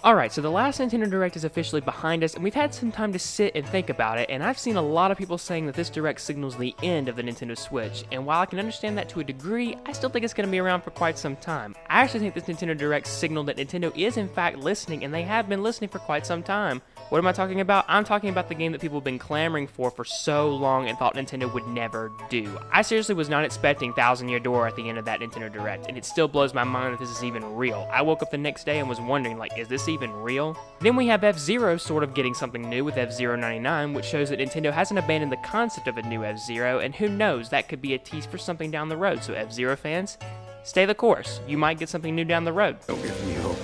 Alright, so the last Nintendo Direct is officially behind us, and we've had some time to sit and think about it, and I've seen a lot of people saying that this Direct signals the end of the Nintendo Switch, and while I can understand that to a degree, I still think it's going to be around for quite some time. I actually think this Nintendo Direct signaled that Nintendo is in fact listening, and they have been listening for quite some time. What am I talking about? I'm talking about the game that people have been clamoring for so long and thought Nintendo would never do. I seriously was not expecting Thousand Year Door at the end of that Nintendo Direct, and it still blows my mind that this is even real. I woke up the next day and was wondering, like, is this even real? Then we have F-Zero sort of getting something new with F-Zero 99, which shows that Nintendo hasn't abandoned the concept of a new F-Zero, and who knows, that could be a tease for something down the road. So F-Zero fans, stay the course. You might get something new down the road. Don't give me hope.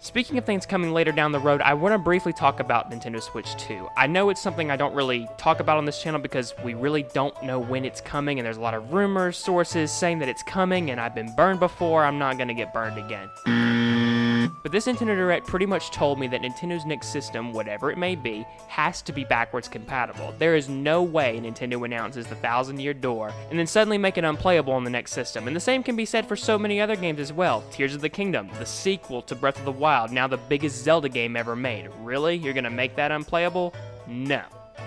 Speaking of things coming later down the road, I want to briefly talk about Nintendo Switch 2. I know it's something I don't really talk about on this channel because we really don't know when it's coming, and there's a lot of rumors, sources saying that it's coming, and I've been burned before. I'm not going to get burned again. But this Nintendo Direct pretty much told me that Nintendo's next system, whatever it may be, has to be backwards compatible. There is no way Nintendo announces the Thousand Year Door and then suddenly make it unplayable on the next system. And the same can be said for so many other games as well. Tears of the Kingdom, the sequel to Breath of the Wild, now the biggest Zelda game ever made. Really? You're gonna make that unplayable? No.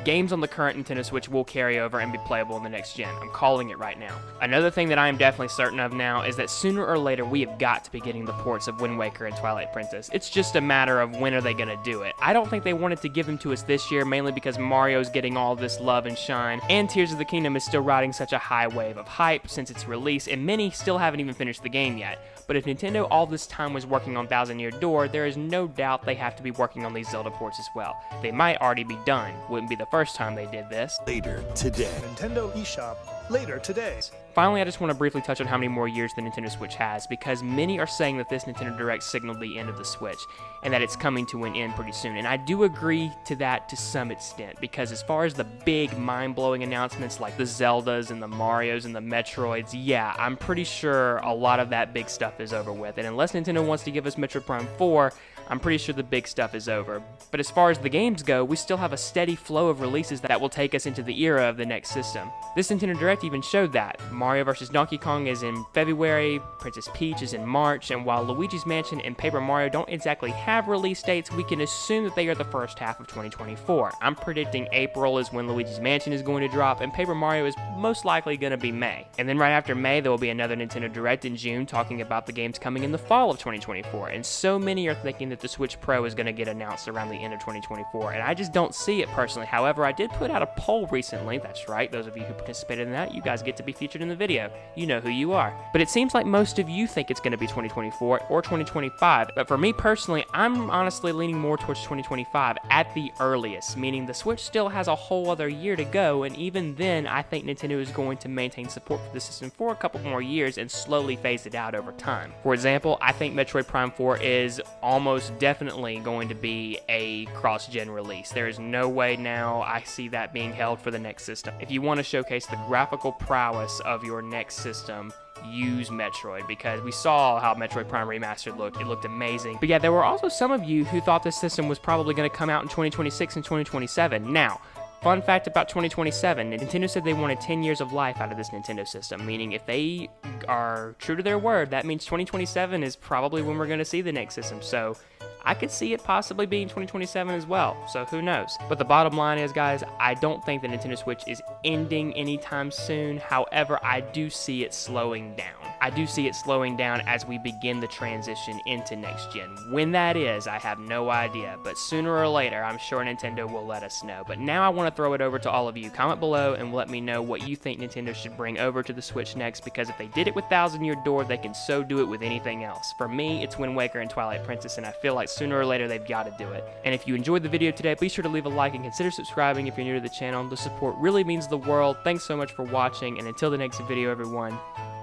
Games on the current Nintendo Switch will carry over and be playable in the next gen. I'm calling it right now. Another thing that I am definitely certain of now is that sooner or later we have got to be getting the ports of Wind Waker and Twilight Princess. It's just a matter of when are they going to do it. I don't think they wanted to give them to us this year, mainly because Mario's getting all this love and shine, and Tears of the Kingdom is still riding such a high wave of hype since its release, and many still haven't even finished the game yet. But if Nintendo all this time was working on Thousand Year Door, there is no doubt they have to be working on these Zelda ports as well. They might already be done. Wouldn't be the first time they did this. Later today. Nintendo eShop later today. Finally, I just want to briefly touch on how many more years the Nintendo Switch has, because many are saying that this Nintendo Direct signaled the end of the Switch, and that it's coming to an end pretty soon. And I do agree to that to some extent, because as far as the big, mind-blowing announcements like the Zeldas and the Marios and the Metroids, yeah, I'm pretty sure a lot of that big stuff is over with. And unless Nintendo wants to give us Metroid Prime 4, I'm pretty sure the big stuff is over. But as far as the games go, we still have a steady flow of releases that will take us into the era of the next system. This Nintendo Direct even showed that. Mario vs. Donkey Kong is in February, Princess Peach is in March, and while Luigi's Mansion and Paper Mario don't exactly have release dates, we can assume that they are the first half of 2024. I'm predicting April is when Luigi's Mansion is going to drop, and Paper Mario is most likely going to be May. And then right after May, there will be another Nintendo Direct in June talking about the games coming in the fall of 2024, and so many are thinking that the Switch Pro is going to get announced around the end of 2024, and I just don't see it personally. However, I did put out a poll recently. That's right, those of you who participated in that, you guys get to be featured in the video. You know who you are. But it seems like most of you think it's going to be 2024 or 2025, but for me personally, I'm honestly leaning more towards 2025 at the earliest, meaning the Switch still has a whole other year to go, and even then, I think Nintendo is going to maintain support for the system for a couple more years and slowly phase it out over time. For example, I think Metroid Prime 4 is almost definitely going to be a cross-gen release. There is no way now I see that being held for the next system. If you want to showcase the graphical prowess of your next system, use Metroid, because we saw how Metroid Prime Remastered looked. It looked amazing. But yeah, there were also some of you who thought this system was probably going to come out in 2026 and 2027. Now, fun fact about 2027, Nintendo said they wanted 10 years of life out of this Nintendo system, meaning if they are true to their word, that means 2027 is probably when we're going to see the next system. So I could see it possibly being 2027 as well, so who knows. But the bottom line is, guys, I don't think the Nintendo Switch is ending anytime soon. However, I do see it slowing down. I do see it slowing down as we begin the transition into next gen. When that is, I have no idea, but sooner or later, I'm sure Nintendo will let us know. But now I want to throw it over to all of you. Comment below and let me know what you think Nintendo should bring over to the Switch next, because if they did it with Thousand Year Door, they can so do it with anything else. For me, it's Wind Waker and Twilight Princess, and I feel like sooner or later they've got to do it. And if you enjoyed the video today, be sure to leave a like and consider subscribing if you're new to the channel. The support really means the world. Thanks so much for watching, and until the next video, everyone,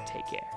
take care.